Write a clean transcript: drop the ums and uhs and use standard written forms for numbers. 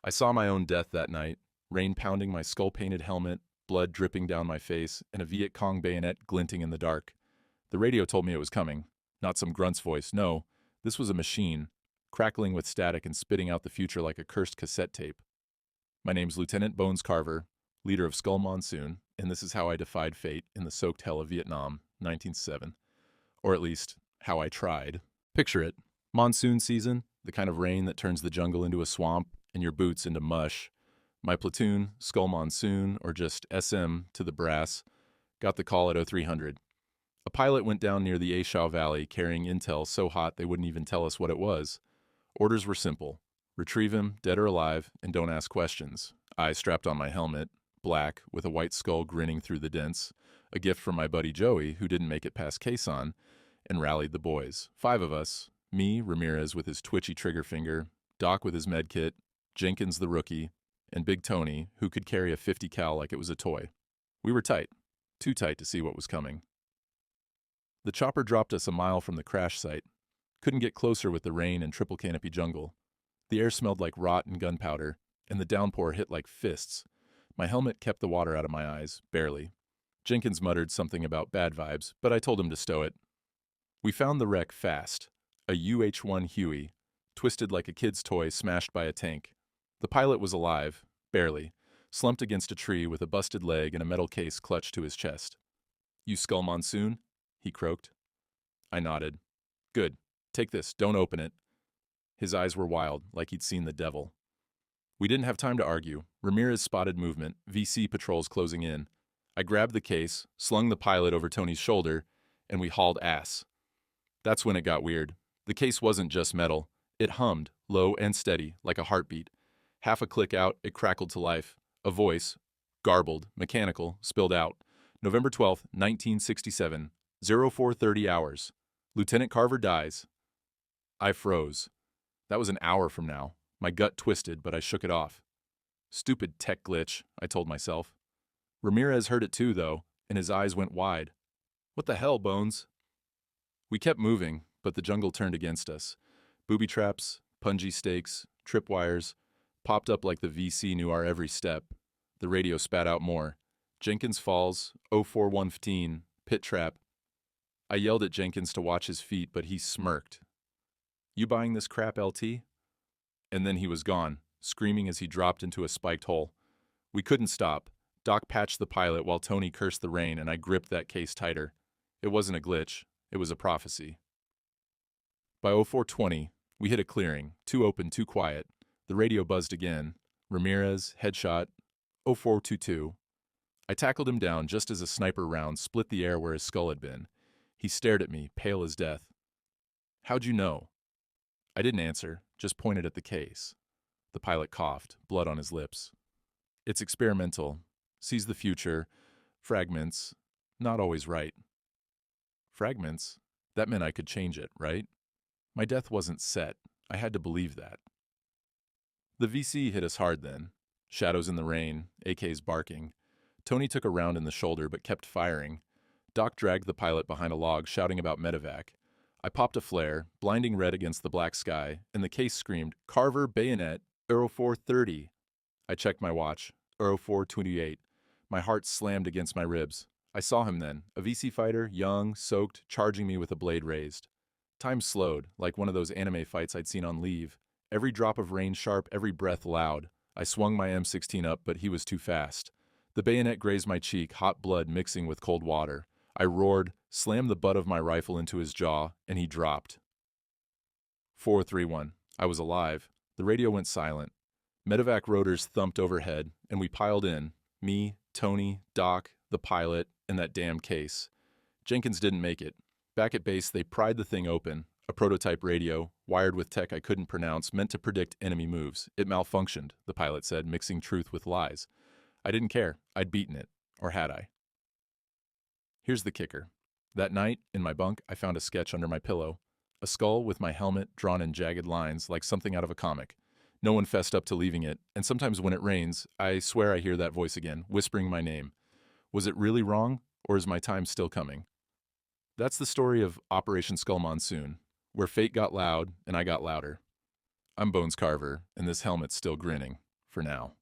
I saw my own death that night, rain pounding my skull-painted helmet, blood dripping down my face, and a Viet Cong bayonet glinting in the dark. The radio told me it was coming. Not some grunt's voice, no. This was a machine, crackling with static and spitting out the future like a cursed cassette tape. My name's Lieutenant Bones Carver, leader of Skull Monsoon, and this is how I defied fate in the soaked hell of Vietnam, 1907. Or at least, how I tried. Picture it. Monsoon season, the kind of rain that turns the jungle into a swamp and your boots into mush. My platoon, Skull Monsoon, or just SM to the brass, got the call at 0300. A pilot went down near the A Shau Valley carrying intel so hot they wouldn't even tell us what it was. Orders were simple. Retrieve him, dead or alive, and don't ask questions. I strapped on my helmet, black, with a white skull grinning through the dents, a gift from my buddy Joey, who didn't make it past Quezon, and rallied the boys. 5 of us, me, Ramirez with his twitchy trigger finger, Doc with his med kit, Jenkins the rookie, and Big Tony, who could carry a 50 cal like it was a toy. We were tight, too tight to see what was coming. The chopper dropped us a mile from the crash site. Couldn't get closer with the rain and triple canopy jungle. The air smelled like rot and gunpowder, and the downpour hit like fists. My helmet kept the water out of my eyes, barely. Jenkins muttered something about bad vibes, but I told him to stow it. We found the wreck fast. A UH-1 Huey, twisted like a kid's toy smashed by a tank. The pilot was alive, barely, slumped against a tree with a busted leg and a metal case clutched to his chest. "You Skull Monsoon?" he croaked. I nodded. "Good. Take this. Don't open it." His eyes were wild, like he'd seen the devil. We didn't have time to argue. Ramirez spotted movement, VC patrols closing in. I grabbed the case, slung the pilot over Tony's shoulder, and we hauled ass. That's when it got weird. The case wasn't just metal. It hummed, low and steady, like a heartbeat. Half a click out, it crackled to life. A voice, garbled, mechanical, spilled out. November 12th, 1967, 0430 hours. Lieutenant Carver dies. I froze. That was an hour from now. My gut twisted, but I shook it off. Stupid tech glitch, I told myself. Ramirez heard it too, though, and his eyes went wide. What the hell, Bones? We kept moving, but the jungle turned against us. Booby traps, punji stakes, tripwires, popped up like the VC knew our every step. The radio spat out more. Jenkins falls, 04115, pit trap. I yelled at Jenkins to watch his feet, but he smirked. "You buying this crap, LT?" And then he was gone, screaming as he dropped into a spiked hole. We couldn't stop. Doc patched the pilot while Tony cursed the rain, and I gripped that case tighter. It wasn't a glitch. It was a prophecy. By 0420, we hit a clearing, too open, too quiet. The radio buzzed again. Ramirez, headshot, 0422. I tackled him down just as a sniper round split the air where his skull had been. He stared at me, pale as death. "How'd you know?" I didn't answer, just pointed at the case. The pilot coughed, blood on his lips. "It's experimental. Sees the future. Fragments. Not always right." Fragments? That meant I could change it, right? My death wasn't set. I had to believe that. The VC hit us hard then. Shadows in the rain, AKs barking. Tony took a round in the shoulder but kept firing. Doc dragged the pilot behind a log, shouting about medevac. I popped a flare, blinding red against the black sky, and the case screamed, "Carver, bayonet, 0430. I checked my watch, 0428. My heart slammed against my ribs. I saw him then, a VC fighter, young, soaked, charging me with a blade raised. Time slowed, like one of those anime fights I'd seen on Leave. Every drop of rain sharp, every breath loud. I swung my M16 up, but he was too fast. The bayonet grazed my cheek, hot blood mixing with cold water. I roared, slammed the butt of my rifle into his jaw, and he dropped. 431. I was alive. The radio went silent. Medevac rotors thumped overhead, and we piled in. Me, Tony, Doc, the pilot, and that damn case. Jenkins didn't make it. Back at base, they pried the thing open. A prototype radio, wired with tech I couldn't pronounce, meant to predict enemy moves. It malfunctioned, the pilot said, mixing truth with lies. I didn't care. I'd beaten it. Or had I? Here's the kicker. That night, in my bunk, I found a sketch under my pillow. A skull with my helmet drawn in jagged lines, like something out of a comic. No one fessed up to leaving it, and sometimes when it rains, I swear I hear that voice again, whispering my name. Was it really wrong, or is my time still coming? That's the story of Operation Skull Monsoon, where fate got loud and I got louder. I'm Bones Carver, and this helmet's still grinning. for now.